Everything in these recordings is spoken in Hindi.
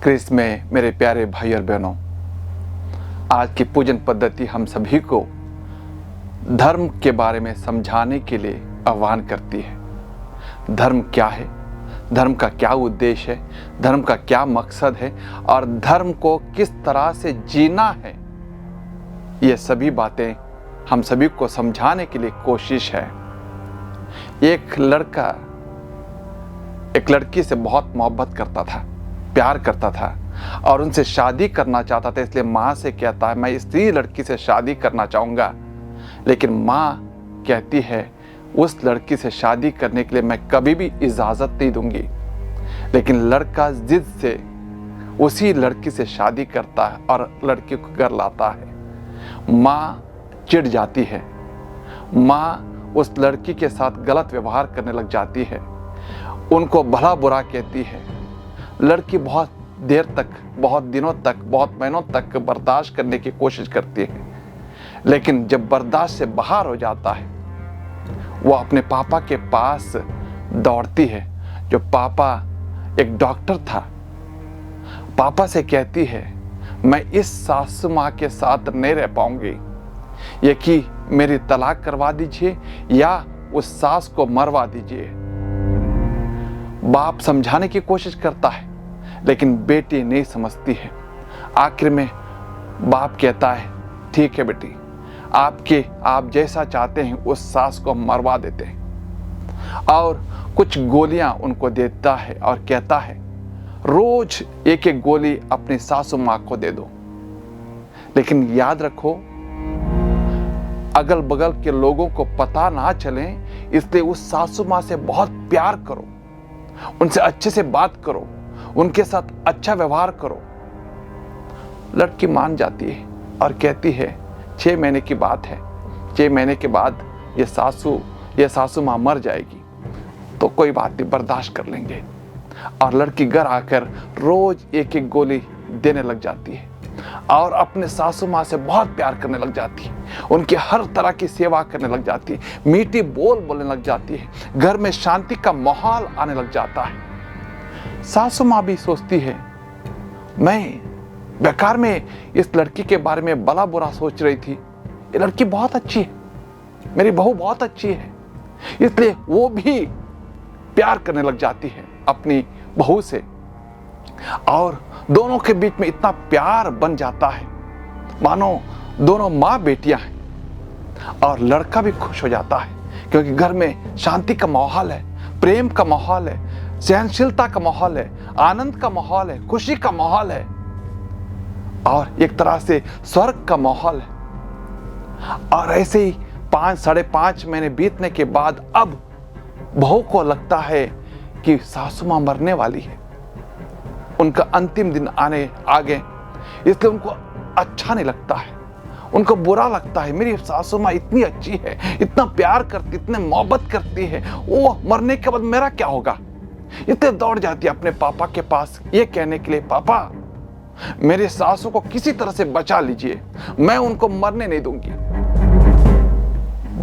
क्रिस्त में मेरे प्यारे भाई और बहनों, आज की पूजन पद्धति हम सभी को धर्म के बारे में समझाने के लिए आह्वान करती है। धर्म क्या है, धर्म का क्या उद्देश्य है, धर्म का क्या मकसद है और धर्म को किस तरह से जीना है, ये सभी बातें हम सभी को समझाने के लिए कोशिश है। एक लड़का एक लड़की से बहुत मोहब्बत करता था, प्यार करता था और उनसे शादी करना चाहता था। इसलिए माँ से कहता है, मैं इसी लड़की से शादी करना चाहूँगा। लेकिन माँ कहती है, उस लड़की से शादी करने के लिए मैं कभी भी इजाज़त नहीं दूंगी। लेकिन लड़का जिद से उसी लड़की से शादी करता है और लड़की को घर लाता है। माँ चिढ़ जाती है, माँ उस लड़की के साथ गलत व्यवहार करने लग जाती है, उनको भला बुरा कहती है। लड़की बहुत देर तक, बहुत दिनों तक, बहुत महीनों तक बर्दाश्त करने की कोशिश करती है। लेकिन जब बर्दाश्त से बाहर हो जाता है, वो अपने पापा के पास दौड़ती है। जो पापा एक डॉक्टर था, पापा से कहती है, मैं इस सासू माँ के साथ नहीं रह पाऊंगी, ये कि मेरी तलाक करवा दीजिए या उस सास को मरवा दीजिए। बाप समझाने की कोशिश करता है, लेकिन बेटी नहीं समझती है। आखिर में बाप कहता है, ठीक है बेटी, आप जैसा चाहते हैं उस सास को मरवा देते हैं। और कुछ गोलियां उनको देता है और कहता है, रोज एक एक गोली अपनी सासू माँ को दे दो। लेकिन याद रखो, अगल बगल के लोगों को पता ना चले, इसलिए उस सासू माँ से बहुत प्यार करो, उनसे अच्छे से बात करो, उनके साथ अच्छा व्यवहार करो। लड़की मान जाती है और कहती है, 6 महीने की बात है, 6 महीने के बाद ये सासू माँ मर जाएगी, तो कोई बात नहीं, बर्दाश्त कर लेंगे। और लड़की घर आकर रोज एक एक गोली देने लग जाती है और अपने सासू माँ से बहुत प्यार करने लग जाती है, उनकी हर तरह की सेवा करने लग जाती है, मीठी बोल बोलने लग जाती है, घर में शांति का माहौल आने लग जाता है। सासू माँ भी सोचती है, मैं बेकार में इस लड़की के बारे में भला बुरा सोच रही थी, ये लड़की बहुत अच्छी है, मेरी बहू बहुत अच्छी है। इसलिए वो भी प्यार करने लग जाती है अपनी बहू से और दोनों के बीच में इतना प्यार बन जाता है मानो दोनों माँ बेटियां हैं। और लड़का भी खुश हो जाता है, क्योंकि घर में शांति का माहौल है, प्रेम का माहौल है, सहनशीलता का माहौल है, आनंद का माहौल है, खुशी का माहौल है और एक तरह से स्वर्ग का माहौल है। और ऐसे ही 5-5.5 महीने बीतने के बाद अब बहू को लगता है कि सासू माँ मरने वाली है, उनका अंतिम दिन आ गए। इसलिए उनको अच्छा नहीं लगता है, उनको बुरा लगता है, मेरी सासू माँ इतनी अच्छी है, इतना प्यार करती, इतने मोहब्बत करती है, वो मरने के बाद मेरा क्या होगा। इसलिए दौड़ जाती है अपने पापा के पास ये कहने के लिए, पापा मेरे सासू को किसी तरह से बचा लीजिए, मैं उनको मरने नहीं दूंगी।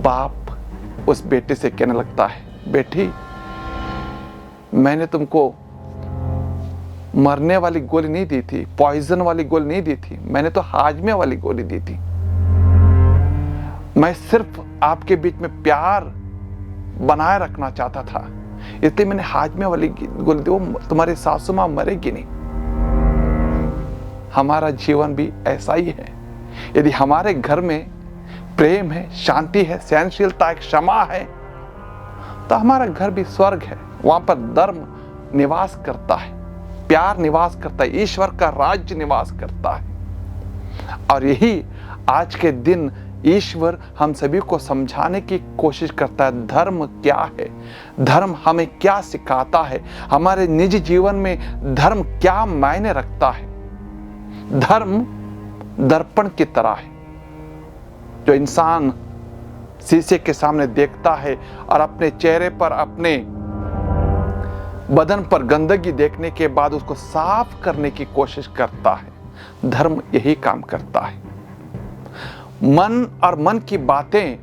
बाप उस बेटे से कहने लगता है, बेटी मैंने तुमको मरने वाली गोली नहीं दी थी, पॉइजन वाली गोली नहीं दी थी, मैंने तो हाजमे वाली गोली दी थी। मैं सिर्फ आपके बीच में प्यार बनाए रखना चाहता था, इसलिए मैंने हाजमे वाली गोली दी। वो तुम्हारी सासू माँ मरेगी नहीं। हमारा जीवन भी ऐसा ही है। यदि हमारे घर में प्रेम है, शांति है, सहनशीलता है, क्षमा है, तो हमारा घर भी स्वर्ग है। वहां पर धर्म निवास करता है, प्यार निवास करता है, ईश्वर का राज्य निवास करता है। और यही आज के दिन ईश्वर हम सभी को समझाने की कोशिश करता है। धर्म क्या है, धर्म हमें क्या सिखाता है, हमारे निजी जीवन में धर्म क्या मायने रखता है। धर्म दर्पण की तरह है, जो इंसान शीशे के सामने देखता है और अपने चेहरे पर, अपने बदन पर गंदगी देखने के बाद उसको साफ करने की कोशिश करता है। धर्म यही काम करता है। मन और मन की बातें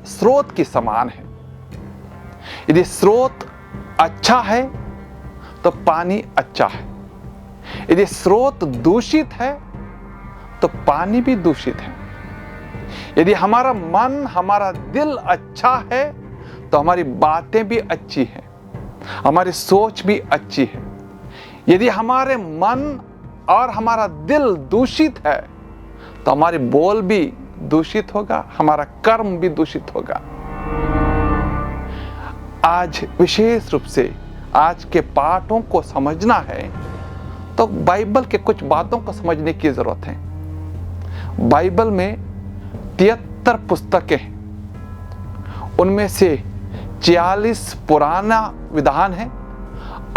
स्रोत की समान है। यदि स्रोत अच्छा है तो पानी अच्छा है, यदि स्रोत दूषित है तो पानी भी दूषित है। यदि हमारा मन, हमारा दिल अच्छा है तो हमारी बातें भी अच्छी हैं, हमारी सोच भी अच्छी है। यदि हमारे मन और हमारा दिल दूषित है तो हमारे बोल भी दूषित होगा, हमारा कर्म भी दूषित होगा। आज विशेष रूप से आज के पाठों को समझना है तो बाइबल के कुछ बातों को समझने की जरूरत है। बाइबल में 73 पुस्तकें हैं, उनमें से 46 पुराना विधान है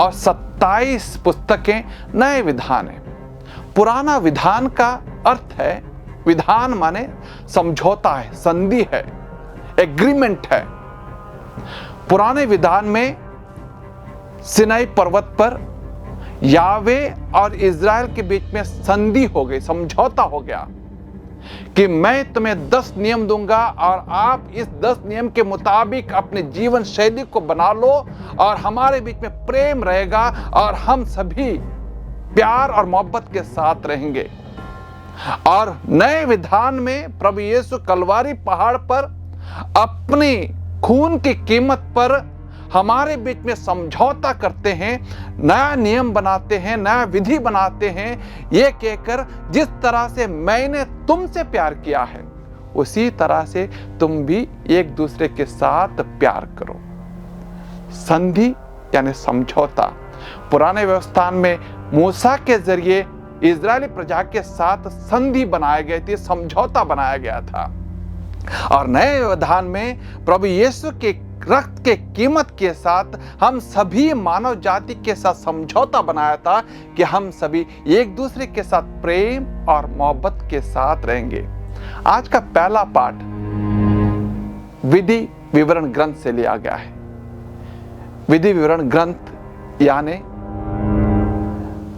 और 27 पुस्तकें नए विधान है। पुराना विधान का अर्थ है, विधान माने समझौता है, संधि है, एग्रीमेंट है। पुराने विधान में सिनाई पर्वत पर यावे और इज़राइल के बीच में संधि हो गई, समझौता हो गया कि मैं तुम्हें 10 नियम दूंगा और आप इस 10 नियम के मुताबिक अपने जीवन शैली को बना लो और हमारे बीच में प्रेम रहेगा और हम सभी प्यार और मोहब्बत के साथ रहेंगे। और नए विधान में प्रभु यीशु कलवारी पहाड़ पर अपनी खून की कीमत पर हमारे बीच में समझौता करते हैं, नया नियम बनाते हैं, नया विधि बनाते हैं, ये कहकर जिस तरह से मैंने तुमसे प्यार किया है उसी तरह से तुम भी एक दूसरे के साथ प्यार करो। संधि यानी समझौता। पुराने व्यवस्थान में मूसा के जरिए इजरायली प्रजा के साथ संधि बनाई गई थी, समझौता बनाया गया था। और नए विधान में प्रभु यीशु के रक्त के कीमत के साथ हम सभी मानव जाति के साथ समझौता बनाया था कि हम सभी एक दूसरे के साथ प्रेम और मोहब्बत के साथ रहेंगे। आज का पहला पाठ विधि विवरण ग्रंथ से लिया गया है। विधि विवरण ग्रंथ यानी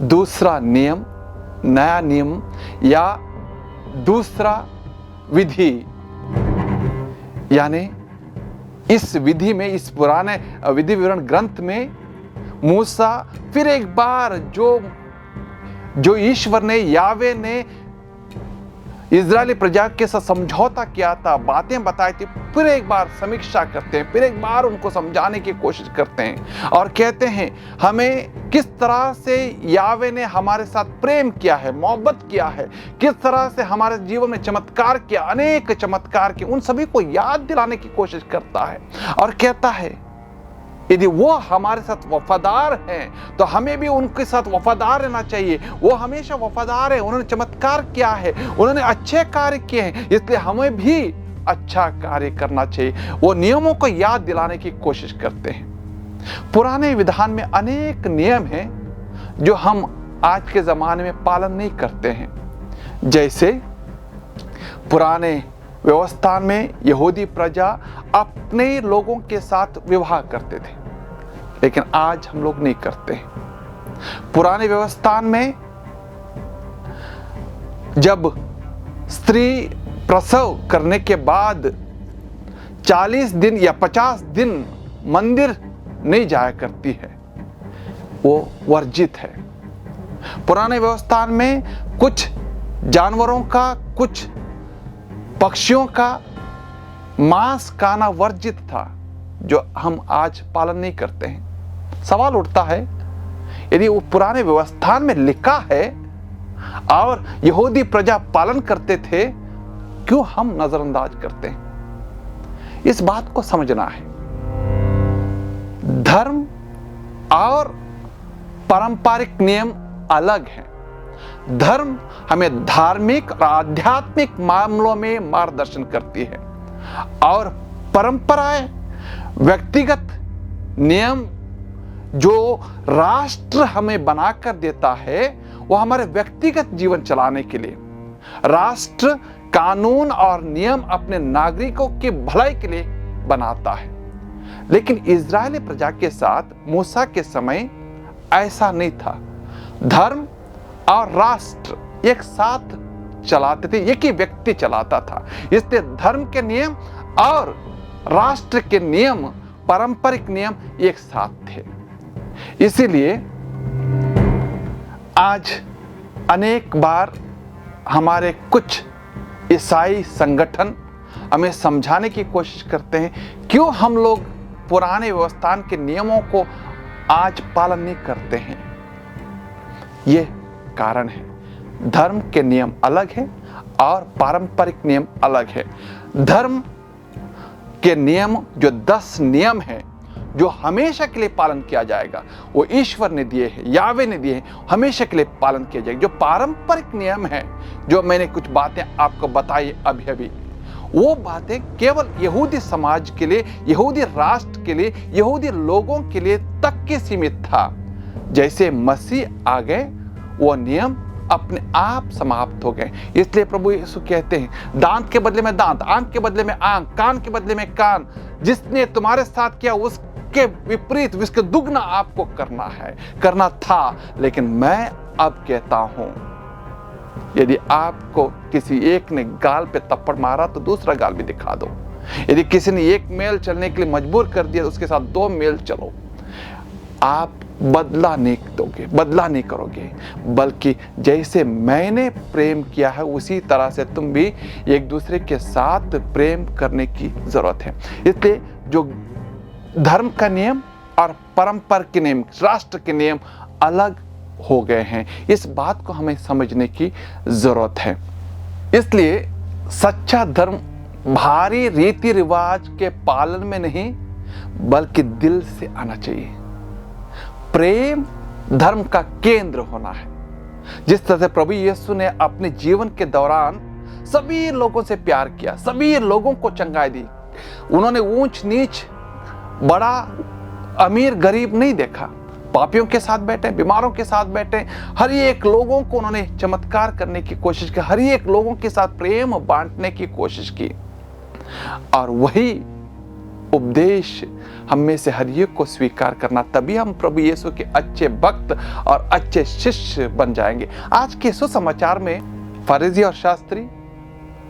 दूसरा नियम, नया नियम या दूसरा विधि, यानी इस विधि में, इस पुराने विधि विवरण ग्रंथ में मूसा फिर एक बार जो ईश्वर ने, यावे ने इजरायली प्रजा के साथ समझौता किया था, बातें बताई थी, फिर एक बार समीक्षा करते हैं, फिर एक बार उनको समझाने की कोशिश करते हैं और कहते हैं हमें किस तरह से यावे ने हमारे साथ प्रेम किया है, मोहब्बत किया है, किस तरह से हमारे जीवन में चमत्कार किया, अनेक चमत्कार किए, उन सभी को याद दिलाने की कोशिश करता है और कहता है यदि वो हमारे साथ वफादार हैं तो हमें भी उनके साथ वफादार रहना चाहिए। वो हमेशा वफादार है, उन्होंने चमत्कार किया है, उन्होंने अच्छे कार्य किए हैं, इसलिए हमें भी अच्छा कार्य करना चाहिए। वो नियमों को याद दिलाने की कोशिश करते हैं। पुराने विधान में अनेक नियम हैं जो हम आज के जमाने में पालन नहीं करते हैं। जैसे पुराने व्यवस्था में यहूदी प्रजा अपने लोगों के साथ विवाह करते थे, लेकिन आज हम लोग नहीं करते हैं। पुराने व्यवस्था में जब स्त्री प्रसव करने के बाद 40 दिन या 50 दिन मंदिर नहीं जाया करती है, वो वर्जित है। पुराने व्यवस्था में कुछ जानवरों का, कुछ पक्षियों का मांस खाना वर्जित था, जो हम आज पालन नहीं करते हैं। सवाल उठता है, यदि वो पुराने व्यवस्था में लिखा है और यहूदी प्रजा पालन करते थे, क्यों हम नजरअंदाज करते हैं? इस बात को समझना है। धर्म और पारंपरिक नियम अलग हैं। धर्म हमें धार्मिक और आध्यात्मिक मामलों में मार्गदर्शन करती है और परंपराएं, व्यक्तिगत नियम जो राष्ट्र हमें बनाकर देता है, वो हमारे व्यक्तिगत जीवन चलाने के लिए। राष्ट्र कानून और नियम अपने नागरिकों की भलाई के लिए बनाता है, लेकिन इजरायली प्रजा के साथ मूसा के समय ऐसा नहीं था। धर्म और राष्ट्र एक साथ चलाते थे, एक ही व्यक्ति चलाता था। इसलिए धर्म के नियम और राष्ट्र के नियम, पारंपरिक नियम एक साथ थे। इसीलिए आज अनेक बार हमारे कुछ ईसाई संगठन हमें समझाने की कोशिश करते हैं क्यों हम लोग पुराने व्यवस्था के नियमों को आज पालन नहीं करते हैं। ये कारण है, धर्म के नियम अलग है और पारंपरिक नियम अलग है। धर्म के नियम जो 10 नियम हैं जो हमेशा के लिए पालन किया जाएगा, वो ईश्वर ने दिए हैं, यावे ने दिए हैं, हमेशा के लिए पालन किया जाएगा। जो पारंपरिक नियम है, जो मैंने कुछ बातें आपको बताई अभी, वो बातें केवल यहूदी समाज के लिए, यहूदी राष्ट्र के लिए, यहूदी लोगों के लिए तक के सीमित था। जैसे मसीह आ गए, वो नियम अपने आप समाप्त हो गए। इसलिए प्रभु यीशु कहते हैं, दांत के बदले में दांत, आंख के बदले में आंख, कान के बदले में कान। जिसने तुम्हारे साथ किया उसके विपरीत, उसके दुगना आपको करना था। लेकिन मैं अब कहता हूं, यदि आपको किसी एक ने गाल पे थप्पड़ मारा तो दूसरा गाल भी दिखा दो। यदि किसी ने एक मील चलने के लिए मजबूर कर दिया तो उसके साथ 2 मील चलो। आप बदला नहीं करोगे, बल्कि जैसे मैंने प्रेम किया है उसी तरह से तुम भी एक दूसरे के साथ प्रेम करने की जरूरत है। इसलिए जो धर्म का नियम और परंपरा के नियम, राष्ट्र के नियम अलग हो गए हैं। इस बात को हमें समझने की जरूरत है। इसलिए सच्चा धर्म भारी रीति रिवाज के पालन में नहीं, बल्कि दिल से आना चाहिए। प्रेम धर्म का केंद्र होना है। जिस तरह से प्रभु यीशु ने अपने जीवन के दौरान सभी लोगों से प्यार किया, सभी लोगों को चंगाई दी। उन्होंने ऊंच नीच, बड़ा अमीर गरीब नहीं देखा। पापियों के साथ बैठे, बीमारों के साथ बैठे, हर एक लोगों को उन्होंने चमत्कार करने की कोशिश की, हर एक लोगों के साथ प्रेम बांटने की कोशिश की। और वही उपदेश हम में से हर एक को स्वीकार करना, तभी हम प्रभु यीशु के अच्छे भक्त और अच्छे शिष्य बन जाएंगे। आज के सुसमाचार में फरीसी और शास्त्री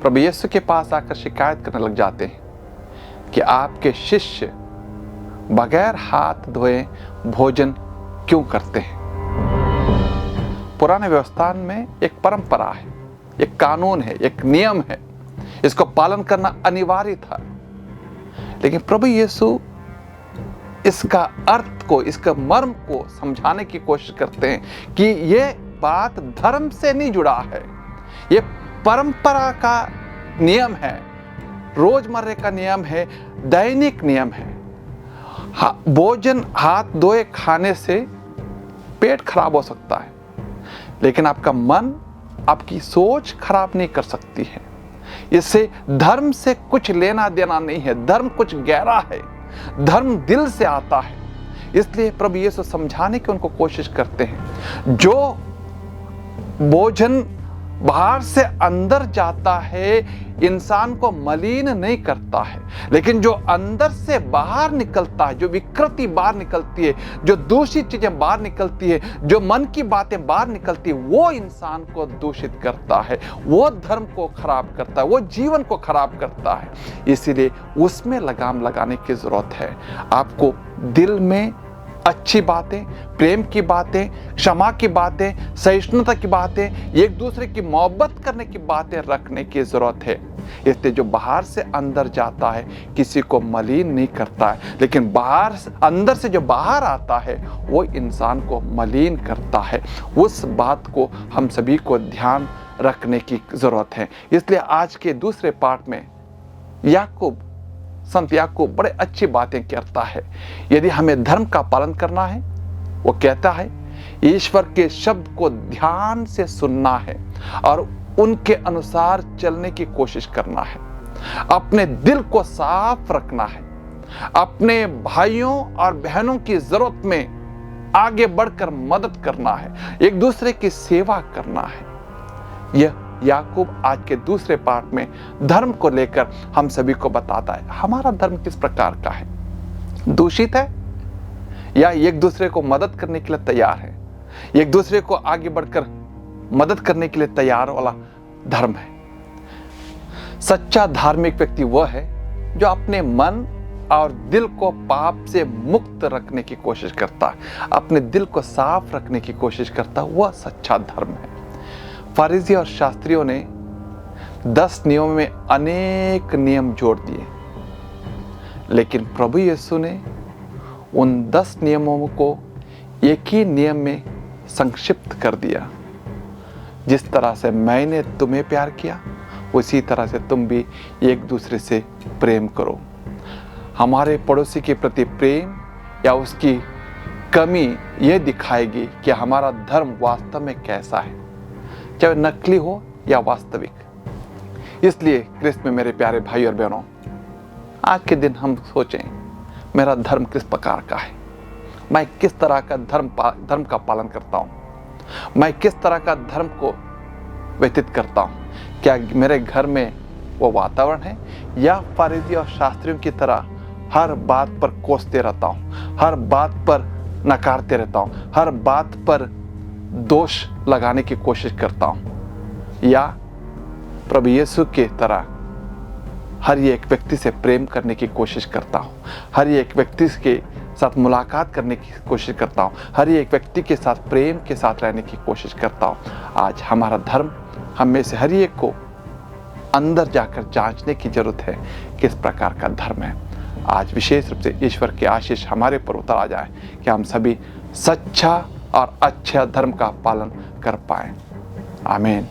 प्रभु यीशु के पास आकर शिकायत करने लग जाते हैं कि आपके शिष्य बगैर हाथ धोए भोजन क्यों करते हैं। पुराने व्यवस्था में एक परंपरा है, एक कानून है, एक नियम है, इसको पालन करना अनिवार्य था। लेकिन प्रभु यीशु इसका अर्थ को, इसका मर्म को समझाने की कोशिश करते हैं कि यह बात धर्म से नहीं जुड़ा है, यह परंपरा का नियम है, रोजमर्रे का नियम है, दैनिक नियम है। भोजन हाथ धोए खाने से पेट खराब हो सकता है, लेकिन आपका मन, आपकी सोच खराब नहीं कर सकती है। इससे धर्म से कुछ लेना देना नहीं है। धर्म कुछ गहरा है, धर्म दिल से आता है। इसलिए प्रभु यीशु समझाने की उनको कोशिश करते हैं, जो भोजन बाहर से अंदर जाता है इंसान को मलिन नहीं करता है, लेकिन जो अंदर से बाहर निकलता है, जो विकृति बाहर निकलती है, जो दूषित चीजें बाहर निकलती है, जो मन की बातें बाहर निकलती है, वो इंसान को दूषित करता है, वो धर्म को खराब करता है, वो जीवन को खराब करता है। इसीलिए उसमें लगाम लगाने की जरूरत है। आपको दिल में अच्छी बातें, प्रेम की बातें, क्षमा की बातें, सहिष्णुता की बातें, एक दूसरे की मोहब्बत करने की बातें रखने की जरूरत है। इसलिए जो बाहर से अंदर जाता है किसी को मलिन नहीं करता है, लेकिन अंदर से जो बाहर आता है वो इंसान को मलिन करता है। उस बात को हम सभी को ध्यान रखने की जरूरत है। इसलिए आज के दूसरे पाठ में संत याकूब बड़े अच्छी बातें करता है। यदि हमें धर्म का पालन करना है, वो कहता है ईश्वर के शब्द को ध्यान से सुनना है और उनके अनुसार चलने की कोशिश करना है, अपने दिल को साफ रखना है, अपने भाइयों और बहनों की जरूरत में आगे बढ़कर मदद करना है, एक दूसरे की सेवा करना है। यह याकूब आज के दूसरे पाठ में धर्म को लेकर हम सभी को बताता है। हमारा धर्म किस प्रकार का है? दूषित है या एक दूसरे को मदद करने के लिए तैयार है, एक दूसरे को आगे बढ़कर मदद करने के लिए तैयार वाला धर्म है? सच्चा धार्मिक व्यक्ति वह है जो अपने मन और दिल को पाप से मुक्त रखने की कोशिश करता है, अपने दिल को साफ रखने की कोशिश करता है, वह सच्चा धर्म है। फरीसी और शास्त्रियों ने 10 नियमों में अनेक नियम जोड़ दिए, लेकिन प्रभु यीशु ने उन 10 नियमों को एक ही नियम में संक्षिप्त कर दिया। जिस तरह से मैंने तुम्हें प्यार किया, उसी तरह से तुम भी एक दूसरे से प्रेम करो। हमारे पड़ोसी के प्रति प्रेम या उसकी कमी यह दिखाएगी कि हमारा धर्म वास्तव में कैसा है, चाहे नकली हो या वास्तविक। इसलिए क्रिस्त में मेरे प्यारे भाई और बहनों, आज के दिन हम सोचें, मेरा धर्म किस प्रकार का है, मैं किस तरह का धर्म का पालन करता हूँ, मैं किस तरह का धर्म को व्यतीत करता हूँ। क्या मेरे घर में वो वातावरण है, या फरीसी और शास्त्रियों की तरह हर बात पर कोसते रहता हूँ, हर बात पर नकारते रहता हूँ, हर बात पर दोष लगाने की कोशिश करता हूँ, या प्रभु यीशु की तरह हर एक व्यक्ति से प्रेम करने की कोशिश करता हूँ, हर एक व्यक्ति के साथ मुलाकात करने की कोशिश करता हूँ, हर एक व्यक्ति के साथ प्रेम के साथ रहने की कोशिश करता हूँ। आज हमारा धर्म हम में से हर एक को अंदर जाकर जांचने की जरूरत है, किस प्रकार का धर्म है। आज विशेष रूप से ईश्वर की आशीष हमारे पर उतर आ जाए कि हम सभी सच्चा और अच्छा धर्म का पालन कर पाएं। आमीन।